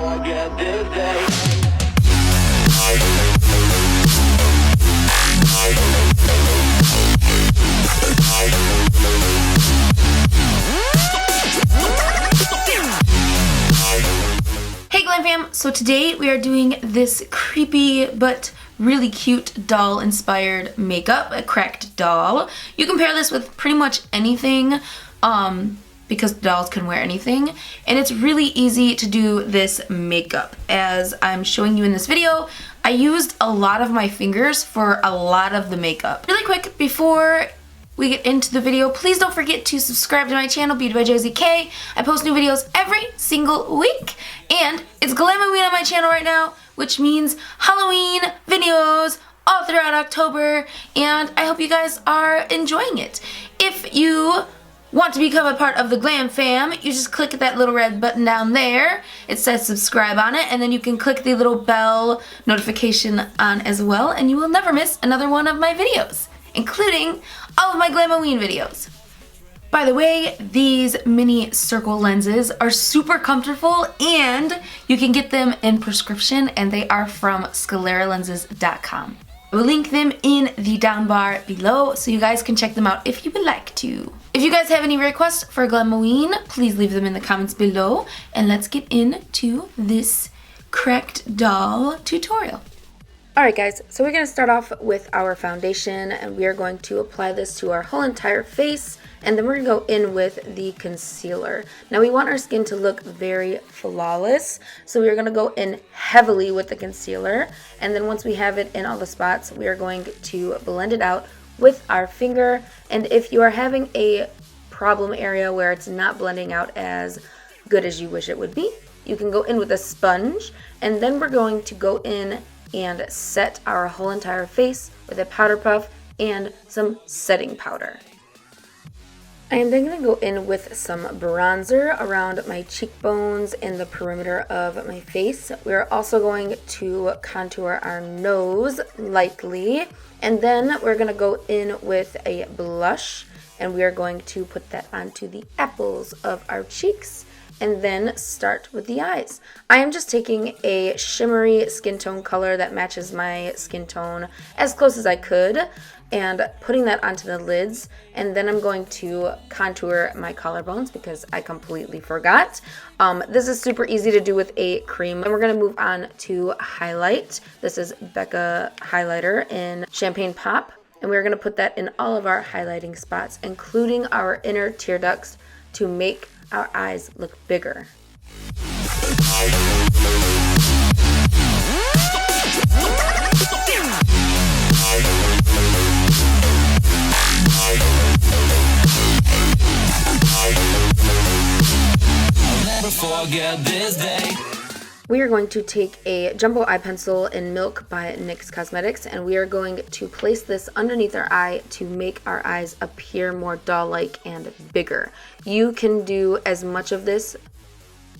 forget this day. Hey Glam Fam! So today we are doing this creepy but really cute doll inspired makeup, a cracked doll. You can pair this with pretty much anything because dolls can wear anything, and it's really easy to do this makeup. As I'm showing you in this video, I used a lot of my fingers for a lot of the makeup. Really quick, before we get into the video, please don't forget to subscribe to my channel, BeautyByJosiek. I post new videos every single week, and it's glamoween on my channel right now, which means Halloween videos all throughout October, and I hope you guys are enjoying it. If you want to become a part of the Glam Fam, you just click that little red button down there. It says subscribe on it, and then you can click the little bell notification on as well, and you will never miss another one of my videos, including all of my glamoween videos. By the way, these mini circle lenses are super comfortable, and you can get them in prescription, and they are from scleralenses.com. I will link them in the down bar below so you guys can check them out if you would like to. If you guys have any requests for glamoween, please leave them in the comments below, and let's get into this cracked doll tutorial. Alright guys, so we're going to start off with our foundation, and we are going to apply this to our whole entire face, and then we're going to go in with the concealer. Now we want our skin to look very flawless, so we are going to go in heavily with the concealer, and then once we have it in all the spots, we are going to blend it out with our finger. And if you are having a problem area where it's not blending out as good as you wish it would be, you can go in with a sponge, and then we're going to go in and set our whole entire face with a powder puff and some setting powder. I am then going to go in with some bronzer around my cheekbones and the perimeter of my face. We are also going to contour our nose lightly, and then we're going to go in with a blush, and we are going to put that onto the apples of our cheeks, and then start with the eyes. I am just taking a shimmery skin tone color that matches my skin tone as close as I could, and putting that onto the lids, and then I'm going to contour my collarbones because I completely forgot. This is super easy to do with a cream. And we're going to move on to highlight. This is Becca highlighter in Champagne Pop, and we're going to put that in all of our highlighting spots, including our inner tear ducts, to make our eyes look bigger. We are going to take a jumbo eye pencil in Milk by NYX Cosmetics, and we are going to place this underneath our eye to make our eyes appear more doll-like and bigger. You can do as much of this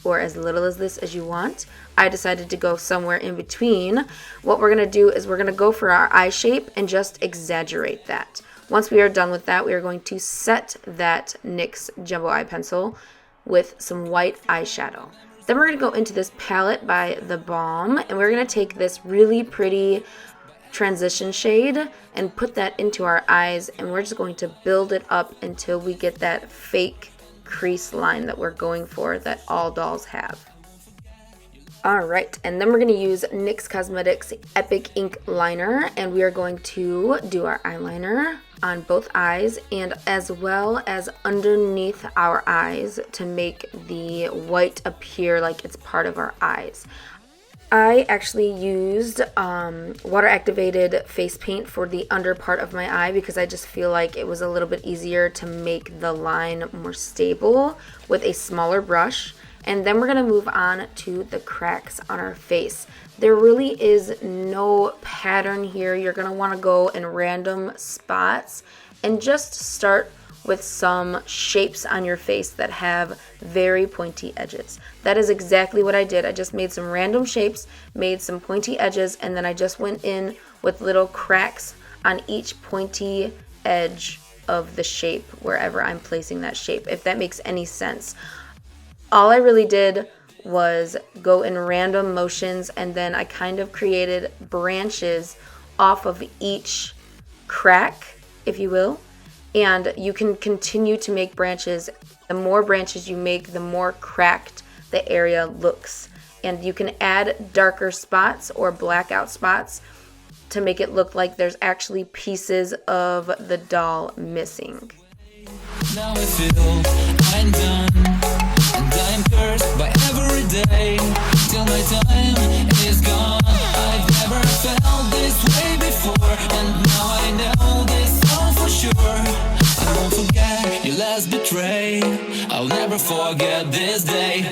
or as little as this as you want. I decided to go somewhere in between. What we're going to do is we're going to go for our eye shape and just exaggerate that. Once we are done with that, we are going to set that NYX jumbo eye pencil with some white eyeshadow. Then we're going to go into this palette by The Balm, and we're going to take this really pretty transition shade and put that into our eyes, and we're just going to build it up until we get that fake crease line that we're going for, that all dolls have. Alright, and then we're going to use NYX Cosmetics Epic Ink Liner, and we are going to do our eyeliner on both eyes and as well as underneath our eyes to make the white appear like it's part of our eyes. I actually used water activated face paint for the under part of my eye because I just feel like it was a little bit easier to make the line more stable with a smaller brush. And then we're going to move on to the cracks on our face. There really is no pattern here. You're going to want to go in random spots and just start with some shapes on your face that have very pointy edges. That is exactly what I did. I just made some random shapes, made some pointy edges, and then I just went in with little cracks on each pointy edge of the shape wherever I'm placing that shape, if that makes any sense. All I really did was go in random motions, and then I kind of created branches off of each crack, if you will. And you can continue to make branches. The more branches you make, the more cracked the area looks. And you can add darker spots or blackout spots to make it look like there's actually pieces of the doll missing. Now I feel I'm done, and I'm cursed by every day, till my time is gone. I've never felt this way before, and now I know this all for sure. I won't forget your last betray, I'll never forget this day.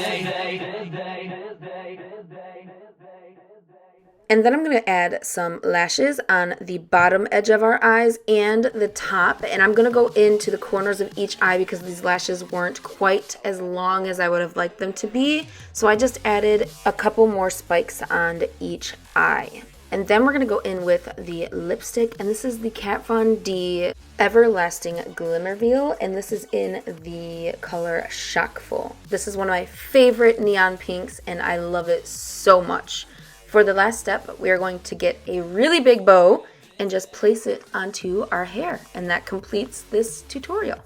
And then I'm going to add some lashes on the bottom edge of our eyes and the top. And I'm going to go into the corners of each eye because these lashes weren't quite as long as I would have liked them to be. So I just added a couple more spikes on each eye. And then we're going to go in with the lipstick. And this is the Kat Von D Everlasting Glimmerveil. And this is in the color Shockful. This is one of my favorite neon pinks, and I love it so much. For the last step, we are going to get a really big bow and just place it onto our hair. And that completes this tutorial.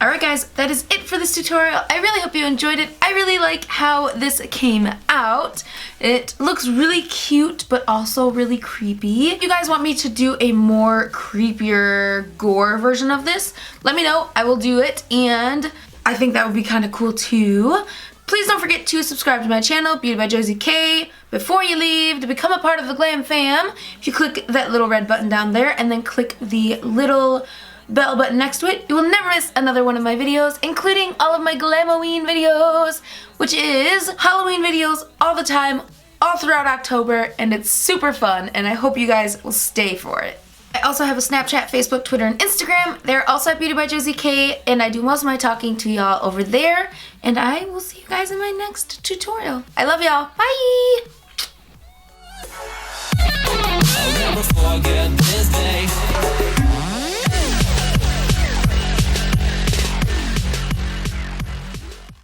Alright guys, that is it for this tutorial. I really hope you enjoyed it. I really like how this came out. It looks really cute, but also really creepy. If you guys want me to do a more creepier gore version of this, let me know. I will do it, and I think that would be kind of cool too. Please don't forget to subscribe to my channel, BeautyByJosiek, before you leave to become a part of the Glam fam. If you click that little red button down there and then click the little bell button next to it, you will never miss another one of my videos, including all of my glamoween videos, which is Halloween videos all the time, all throughout October, and it's super fun, and I hope you guys will stay for it. I also have a Snapchat, Facebook, Twitter, and Instagram. They're also at BeautyByJosiek, and I do most of my talking to y'all over there. And I will see you guys in my next tutorial. I love y'all. Bye!